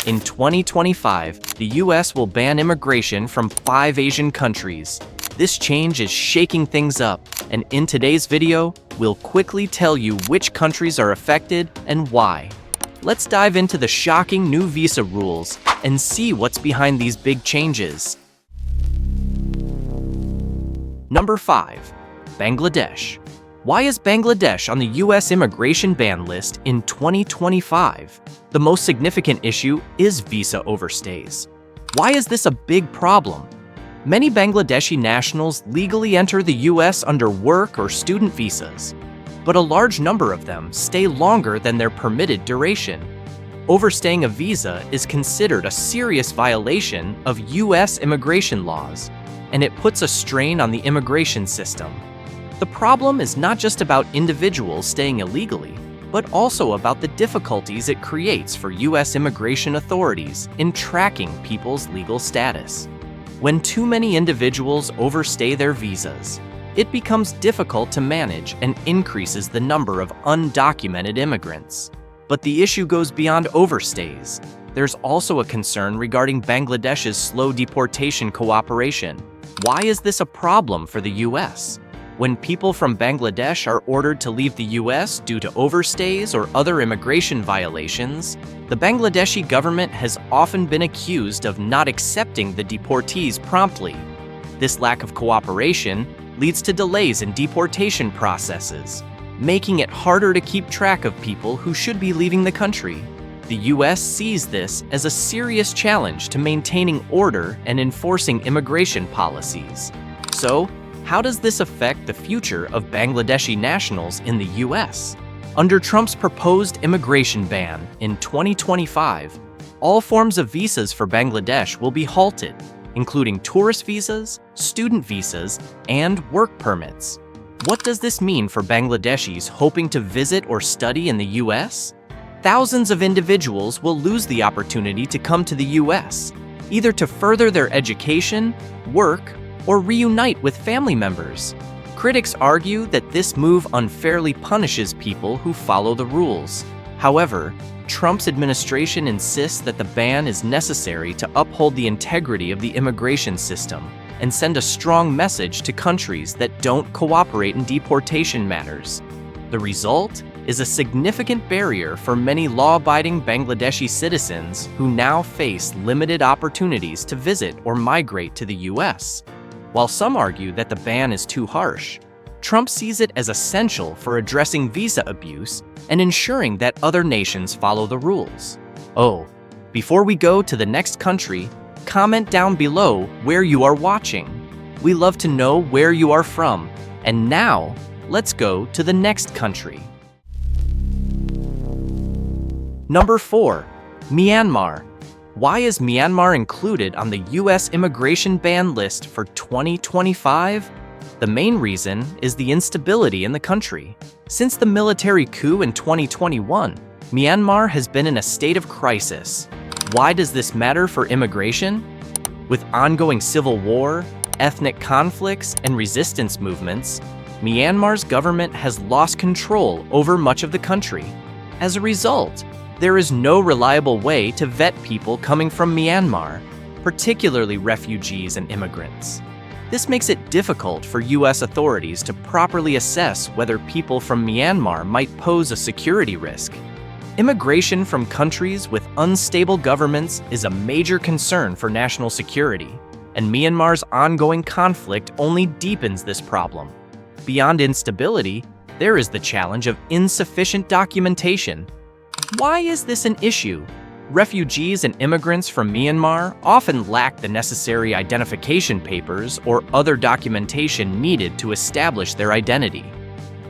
In 2025, the US will ban immigration from 5 Asian countries. This change is shaking things up, and in today's video, we'll quickly tell you which countries are affected and why. Let's dive into the shocking new visa rules and see what's behind these big changes. Number 5. Bangladesh. Why is Bangladesh on the US immigration ban list in 2025? The most significant issue is visa overstays. Why is this a big problem? Many Bangladeshi nationals legally enter the US under work or student visas, but a large number of them stay longer than their permitted duration. Overstaying a visa is considered a serious violation of US immigration laws, and it puts a strain on the immigration system. The problem is not just about individuals staying illegally, but also about the difficulties it creates for US immigration authorities in tracking people's legal status. When too many individuals overstay their visas, it becomes difficult to manage and increases the number of undocumented immigrants. But the issue goes beyond overstays. There's also a concern regarding Bangladesh's slow deportation cooperation. Why is this a problem for the US? When people from Bangladesh are ordered to leave the US due to overstays or other immigration violations, the Bangladeshi government has often been accused of not accepting the deportees promptly. This lack of cooperation leads to delays in deportation processes, making it harder to keep track of people who should be leaving the country. The US sees this as a serious challenge to maintaining order and enforcing immigration policies. So, how does this affect the future of Bangladeshi nationals in the US? Under Trump's proposed immigration ban in 2025, all forms of visas for Bangladesh will be halted, including tourist visas, student visas, and work permits. What does this mean for Bangladeshis hoping to visit or study in the US? Thousands of individuals will lose the opportunity to come to the US, either to further their education, work, or reunite with family members. Critics argue that this move unfairly punishes people who follow the rules. However, Trump's administration insists that the ban is necessary to uphold the integrity of the immigration system and send a strong message to countries that don't cooperate in deportation matters. The result is a significant barrier for many law-abiding Bangladeshi citizens who now face limited opportunities to visit or migrate to the US. While some argue that the ban is too harsh, Trump sees it as essential for addressing visa abuse and ensuring that other nations follow the rules. Oh, before we go to the next country, comment down below where you are watching. We love to know where you are from. And now, let's go to the next country. Number 4. Myanmar. Why is Myanmar included on the US immigration ban list for 2025? The main reason is the instability in the country. Since the military coup in 2021, Myanmar has been in a state of crisis. Why does this matter for immigration? With ongoing civil war, ethnic conflicts, and resistance movements, Myanmar's government has lost control over much of the country. As a result, there is no reliable way to vet people coming from Myanmar, particularly refugees and immigrants. This makes it difficult for US authorities to properly assess whether people from Myanmar might pose a security risk. Immigration from countries with unstable governments is a major concern for national security, and Myanmar's ongoing conflict only deepens this problem. Beyond instability, there is the challenge of insufficient documentation. Why is this an issue? Refugees and immigrants from Myanmar often lack the necessary identification papers or other documentation needed to establish their identity.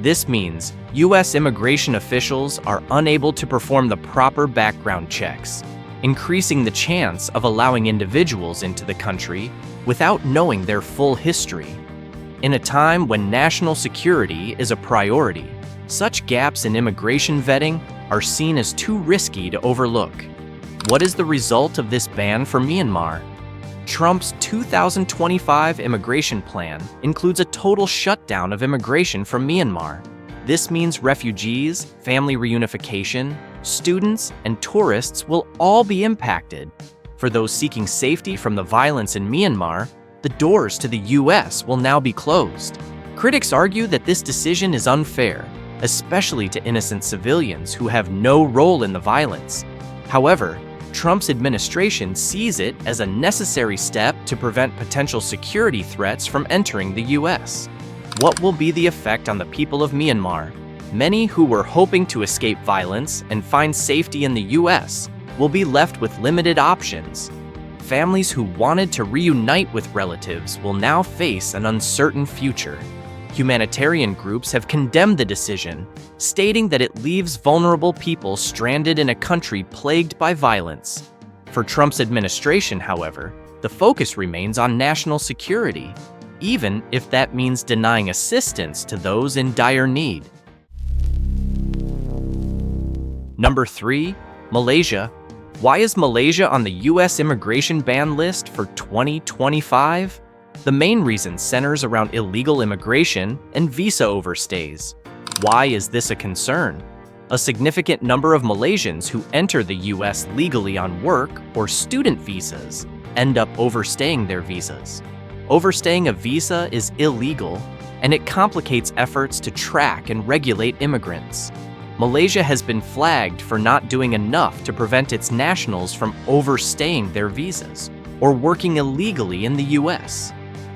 This means US immigration officials are unable to perform the proper background checks, increasing the chance of allowing individuals into the country without knowing their full history. In a time when national security is a priority, such gaps in immigration vetting are seen as too risky to overlook. What is the result of this ban for Myanmar? Trump's 2025 immigration plan includes a total shutdown of immigration from Myanmar. This means refugees, family reunification, students, and tourists will all be impacted. For those seeking safety from the violence in Myanmar, the doors to the U.S. will now be closed. Critics argue that this decision is unfair, especially to innocent civilians who have no role in the violence. However, Trump's administration sees it as a necessary step to prevent potential security threats from entering the U.S. What will be the effect on the people of Myanmar? Many who were hoping to escape violence and find safety in the U.S. will be left with limited options. Families who wanted to reunite with relatives will now face an uncertain future. Humanitarian groups have condemned the decision, stating that it leaves vulnerable people stranded in a country plagued by violence. For Trump's administration, however, the focus remains on national security, even if that means denying assistance to those in dire need. Number 3. Malaysia. Why is Malaysia on the U.S. immigration ban list for 2025? The main reason centers around illegal immigration and visa overstays. Why is this a concern? A significant number of Malaysians who enter the U.S. legally on work or student visas end up overstaying their visas. Overstaying a visa is illegal, and it complicates efforts to track and regulate immigrants. Malaysia has been flagged for not doing enough to prevent its nationals from overstaying their visas or working illegally in the U.S.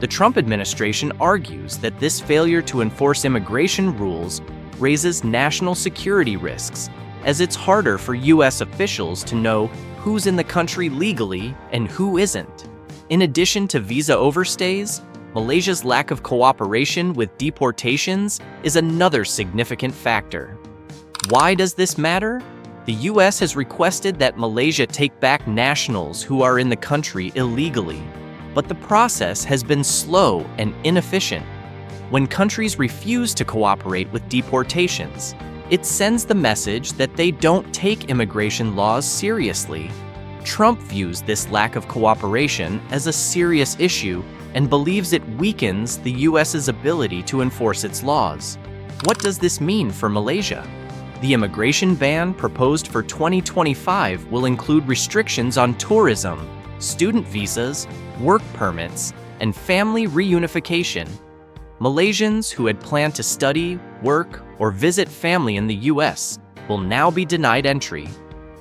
The Trump administration argues that this failure to enforce immigration rules raises national security risks, as it's harder for U.S. officials to know who's in the country legally and who isn't. In addition to visa overstays, Malaysia's lack of cooperation with deportations is another significant factor. Why does this matter? The U.S. has requested that Malaysia take back nationals who are in the country illegally, but the process has been slow and inefficient. When countries refuse to cooperate with deportations, it sends the message that they don't take immigration laws seriously. Trump views this lack of cooperation as a serious issue and believes it weakens the U.S.'s ability to enforce its laws. What does this mean for Malaysia? The immigration ban proposed for 2025 will include restrictions on tourism, student visas, work permits, and family reunification. Malaysians who had planned to study, work, or visit family in the U.S. will now be denied entry.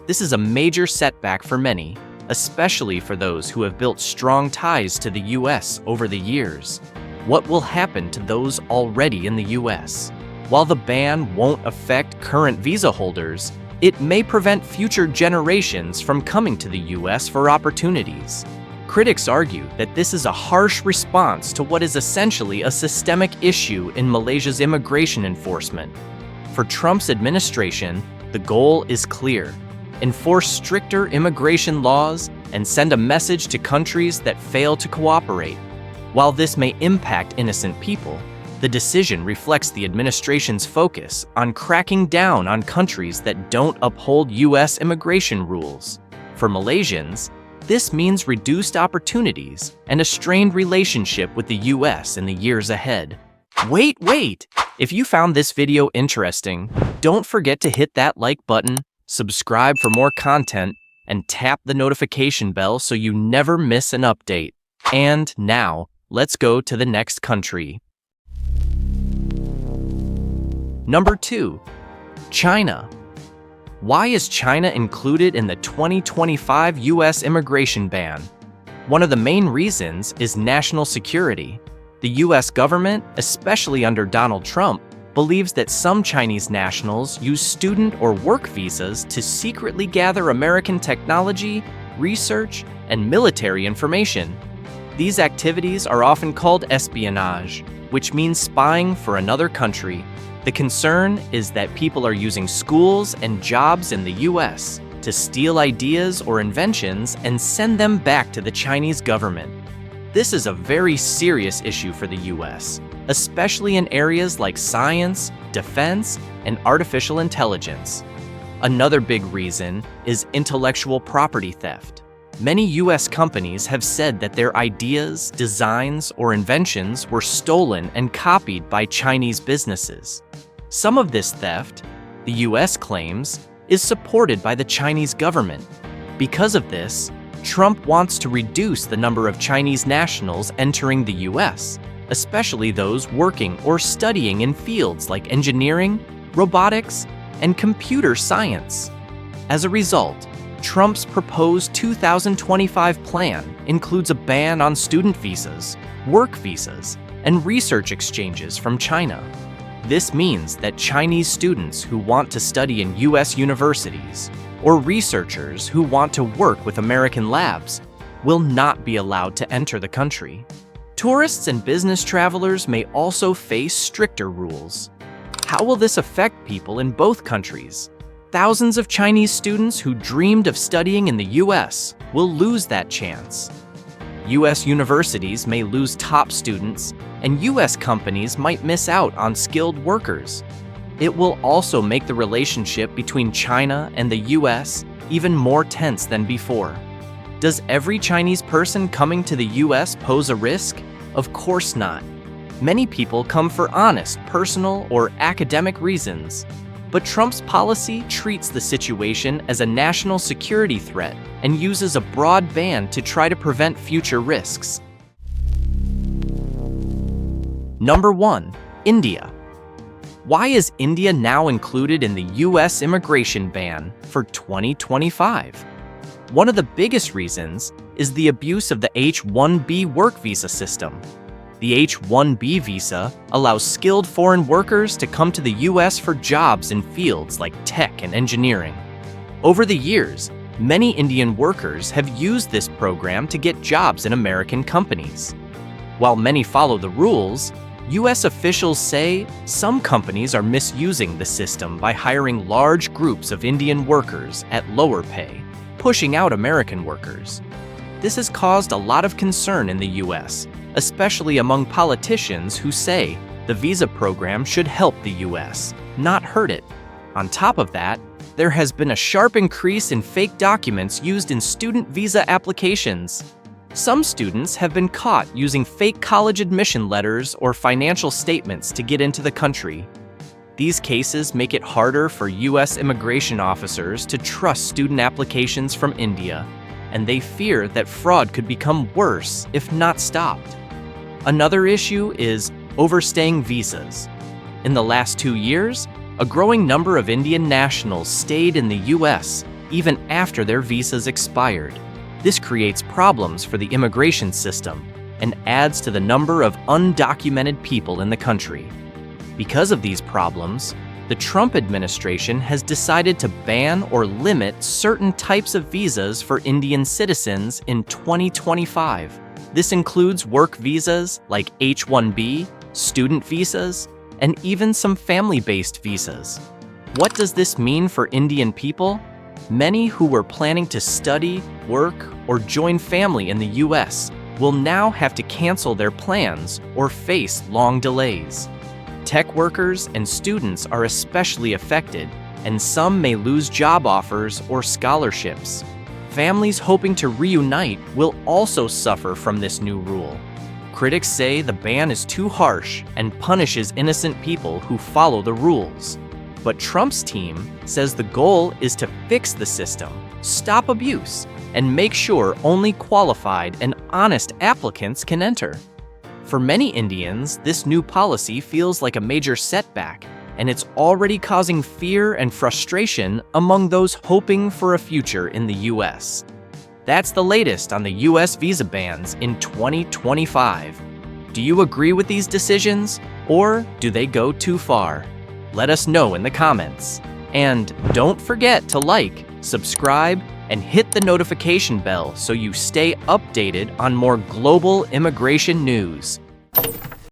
This is a major setback for many, especially for those who have built strong ties to the U.S. over the years. What will happen to those already in the U.S.? While the ban won't affect current visa holders, it may prevent future generations from coming to the U.S. for opportunities. Critics argue that this is a harsh response to what is essentially a systemic issue in Malaysia's immigration enforcement. For Trump's administration, the goal is clear: enforce stricter immigration laws and send a message to countries that fail to cooperate. While this may impact innocent people, the decision reflects the administration's focus on cracking down on countries that don't uphold U.S. immigration rules. For Malaysians, this means reduced opportunities and a strained relationship with the U.S. in the years ahead. Wait! If you found this video interesting, don't forget to hit that like button, subscribe for more content, and tap the notification bell so you never miss an update. And now, let's go to the next country. Number 2. China. Why is China included in the 2025 U.S. immigration ban? One of the main reasons is national security. The U.S. government, especially under Donald Trump, believes that some Chinese nationals use student or work visas to secretly gather American technology, research, and military information. These activities are often called espionage, which means spying for another country. The concern is that people are using schools and jobs in the U.S. to steal ideas or inventions and send them back to the Chinese government. This is a very serious issue for the U.S., especially in areas like science, defense, and artificial intelligence. Another big reason is intellectual property theft. Many U.S. companies have said that their ideas, designs, or inventions were stolen and copied by Chinese businesses. Some of this theft, the U.S. claims, is supported by the Chinese government. Because of this, Trump wants to reduce the number of Chinese nationals entering the US, especially those working or studying in fields like engineering, robotics, and computer science. As a result, Trump's proposed 2025 plan includes a ban on student visas, work visas, and research exchanges from China. This means that Chinese students who want to study in US universities or researchers who want to work with American labs will not be allowed to enter the country. Tourists and business travelers may also face stricter rules. How will this affect people in both countries? Thousands of Chinese students who dreamed of studying in the US will lose that chance. US universities may lose top students, and US companies might miss out on skilled workers. It will also make the relationship between China and the US even more tense than before. Does every Chinese person coming to the US pose a risk? Of course not. Many people come for honest, personal, or academic reasons. But Trump's policy treats the situation as a national security threat and uses a broad ban to try to prevent future risks. Number 1. India. Why is India now included in the US immigration ban for 2025? One of the biggest reasons is the abuse of the H-1B work visa system. The H-1B visa allows skilled foreign workers to come to the US for jobs in fields like tech and engineering. Over the years, many Indian workers have used this program to get jobs in American companies. While many follow the rules, US officials say some companies are misusing the system by hiring large groups of Indian workers at lower pay, pushing out American workers. This has caused a lot of concern in the US, especially among politicians who say the visa program should help the US, not hurt it. On top of that, there has been a sharp increase in fake documents used in student visa applications. Some students have been caught using fake college admission letters or financial statements to get into the country. These cases make it harder for US immigration officers to trust student applications from India, and they fear that fraud could become worse if not stopped. Another issue is overstaying visas. In the last 2 years, a growing number of Indian nationals stayed in the US even after their visas expired. This creates problems for the immigration system and adds to the number of undocumented people in the country. Because of these problems, the Trump administration has decided to ban or limit certain types of visas for Indian citizens in 2025. This includes work visas like H-1B, student visas, and even some family-based visas. What does this mean for Indian people? Many who were planning to study, work, or join family in the US will now have to cancel their plans or face long delays. Tech workers and students are especially affected, and some may lose job offers or scholarships. Families hoping to reunite will also suffer from this new rule. Critics say the ban is too harsh and punishes innocent people who follow the rules. But Trump's team says the goal is to fix the system, stop abuse, and make sure only qualified and honest applicants can enter. For many Indians, this new policy feels like a major setback, and it's already causing fear and frustration among those hoping for a future in the US. That's the latest on the US visa bans in 2025. Do you agree with these decisions, or do they go too far? Let us know in the comments. And don't forget to like, subscribe, and hit the notification bell so you stay updated on more global immigration news.